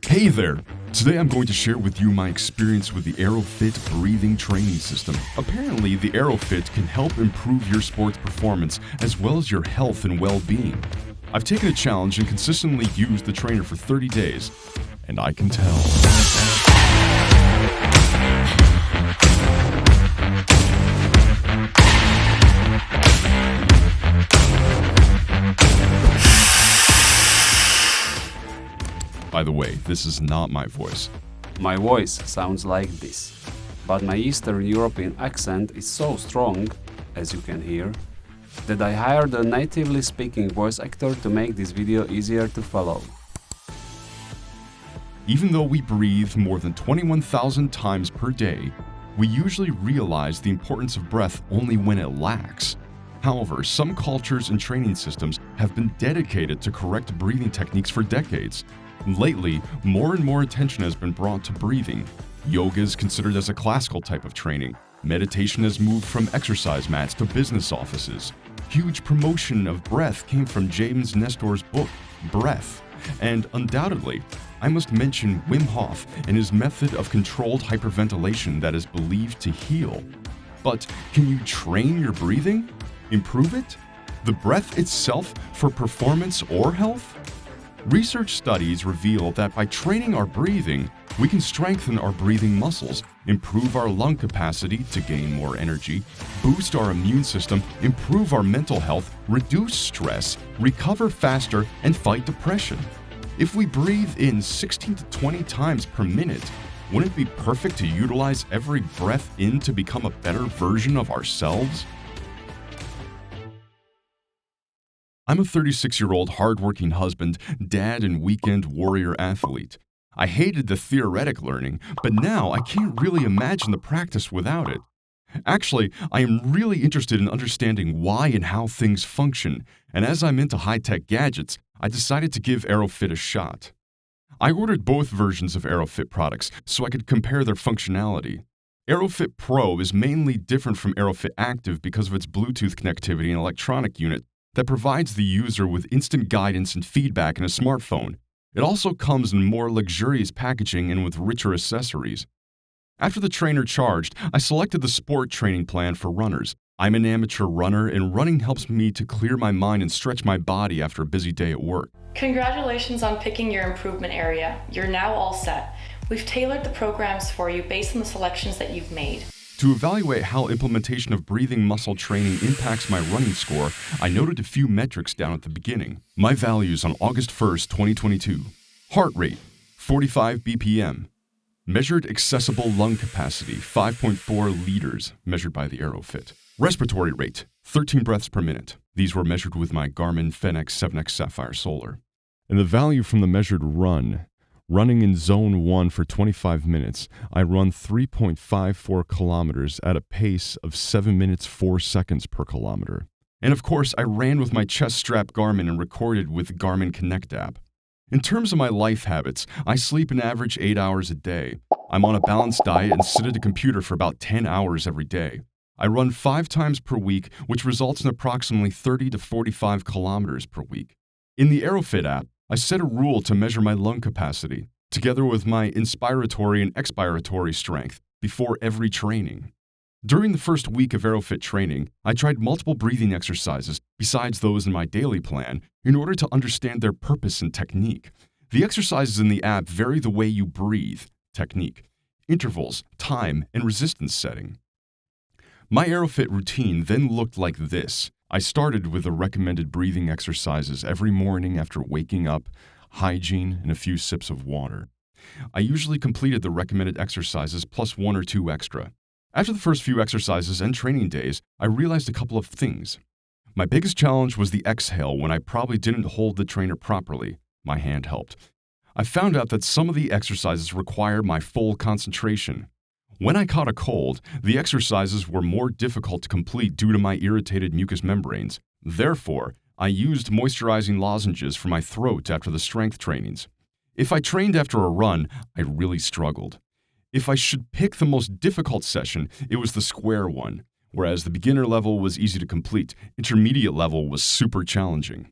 Hey there! Today I'm going to share with you my experience with the AeroFit breathing training system. Apparently, the AeroFit can help improve your sports performance as well as your health and well-being. I've taken a challenge and consistently used the trainer for 30 days, and I can tell. By the way, this is not my voice. My voice sounds like this, but my Eastern European accent is so strong, as you can hear, that I hired a natively speaking voice actor to make this video easier to follow. Even though we breathe more than 21,000 times per day, we usually realize the importance of breath only when it lacks. However, some cultures and training systems have been dedicated to correct breathing techniques for decades. Lately, more and more attention has been brought to breathing. Yoga is considered as a classical type of training. Meditation has moved from exercise mats to business offices. Huge promotion of breath came from James Nestor's book, Breath. And undoubtedly, I must mention Wim Hof and his method of controlled hyperventilation that is believed to heal. But can you train your breathing? Improve it? The breath itself for performance or health? Research studies reveal that by training our breathing, we can strengthen our breathing muscles, improve our lung capacity to gain more energy, boost our immune system, improve our mental health, reduce stress, recover faster, and fight depression. If we breathe in 16 to 20 times per minute, wouldn't it be perfect to utilize every breath in to become a better version of ourselves? I'm a 36-year-old hardworking husband, dad, and weekend warrior athlete. I hated the theoretic learning, but now I can't really imagine the practice without it. Actually, I am really interested in understanding why and how things function, and as I'm into high-tech gadgets, I decided to give AeroFit a shot. I ordered both versions of AeroFit products so I could compare their functionality. AeroFit Pro is mainly different from AeroFit Active because of its Bluetooth connectivity and electronic unit that provides the user with instant guidance and feedback in a smartphone. It also comes in more luxurious packaging and with richer accessories. After the trainer charged, I selected the sport training plan for runners. I'm an amateur runner, and running helps me to clear my mind and stretch my body after a busy day at work. Congratulations on picking your improvement area. You're now all set. We've tailored the programs for you based on the selections that you've made. To evaluate how implementation of breathing muscle training impacts my running score, I noted a few metrics down at the beginning. My values on August 1st, 2022. Heart rate, 45 BPM. Measured accessible lung capacity, 5.4 liters, measured by the AeroFit. Respiratory rate, 13 breaths per minute. These were measured with my Garmin Fenix 7X Sapphire Solar. And the value from the measured run. Running in zone 1 for 25 minutes, I run 3.54 kilometers at a pace of 7 minutes 4 seconds per kilometer. And of course, I ran with my chest strap Garmin and recorded with the Garmin Connect app. In terms of my life habits, I sleep an average 8 hours a day. I'm on a balanced diet and sit at a computer for about 10 hours every day. I run 5 times per week, which results in approximately 30 to 45 kilometers per week. In the AeroFit app, I set a rule to measure my lung capacity, together with my inspiratory and expiratory strength, before every training. During the first week of AeroFit training, I tried multiple breathing exercises besides those in my daily plan in order to understand their purpose and technique. The exercises in the app vary the way you breathe, technique, intervals, time, and resistance setting. My AeroFit routine then looked like this. I started with the recommended breathing exercises every morning after waking up, hygiene, and a few sips of water. I usually completed the recommended exercises plus 1 or 2 extra. After the first few exercises and training days, I realized a couple of things. My biggest challenge was the exhale when I probably didn't hold the trainer properly. My hand helped. I found out that some of the exercises required my full concentration. When I caught a cold, the exercises were more difficult to complete due to my irritated mucous membranes. Therefore, I used moisturizing lozenges for my throat after the strength trainings. If I trained after a run, I really struggled. If I should pick the most difficult session, it was the square one, whereas the beginner level was easy to complete, intermediate level was super challenging.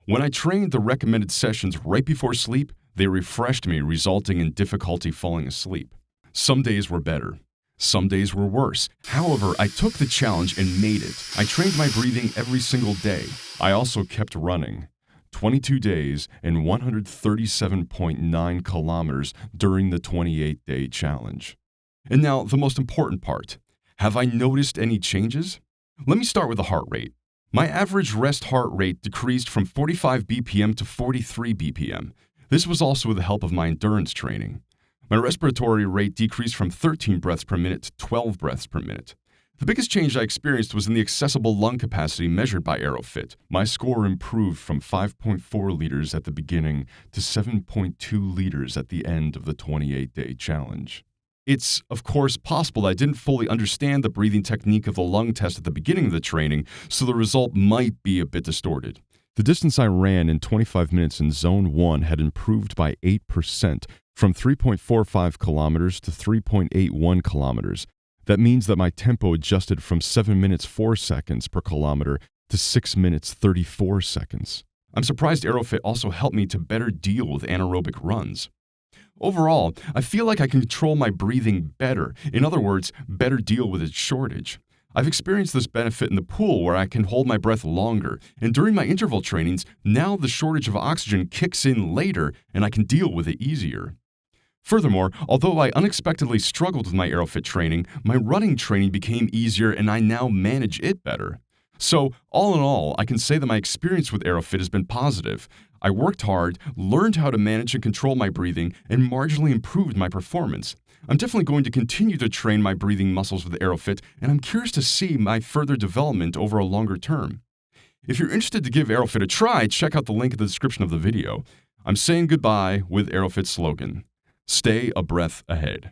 When I trained the recommended sessions right before sleep, They refreshed me, resulting in difficulty falling asleep. Some days were better. Some days were worse. However, I took the challenge and made it. I trained my breathing every single day. I also kept running. 22 days and 137.9 kilometers during the 28-day challenge. And now, the most important part. Have I noticed any changes? Let me start with the heart rate. My average rest heart rate decreased from 45 BPM to 43 BPM. This was also with the help of my endurance training. My respiratory rate decreased from 13 breaths per minute to 12 breaths per minute. The biggest change I experienced was in the accessible lung capacity measured by Aerofit. My score improved from 5.4 liters at the beginning to 7.2 liters at the end of the 28-day challenge. It's, of course, possible I didn't fully understand the breathing technique of the lung test at the beginning of the training, so the result might be a bit distorted. The distance I ran in 25 minutes in Zone 1 had improved by 8%, from 3.45 kilometers to 3.81 kilometers. That means that my tempo adjusted from 7 minutes 4 seconds per kilometer to 6 minutes 34 seconds. I'm surprised Aerofit also helped me to better deal with anaerobic runs. Overall, I feel like I can control my breathing better. In other words, better deal with its shortage. I've experienced this benefit in the pool where I can hold my breath longer, and during my interval trainings, now the shortage of oxygen kicks in later and I can deal with it easier. Furthermore, although I unexpectedly struggled with my Aerofit training, my running training became easier and I now manage it better. So, all in all, I can say that my experience with Aerofit has been positive. I worked hard, learned how to manage and control my breathing, and marginally improved my performance. I'm definitely going to continue to train my breathing muscles with Aerofit, and I'm curious to see my further development over a longer term. If you're interested to give Aerofit a try, check out the link in the description of the video. I'm saying goodbye with Aerofit's slogan, "Stay a breath ahead."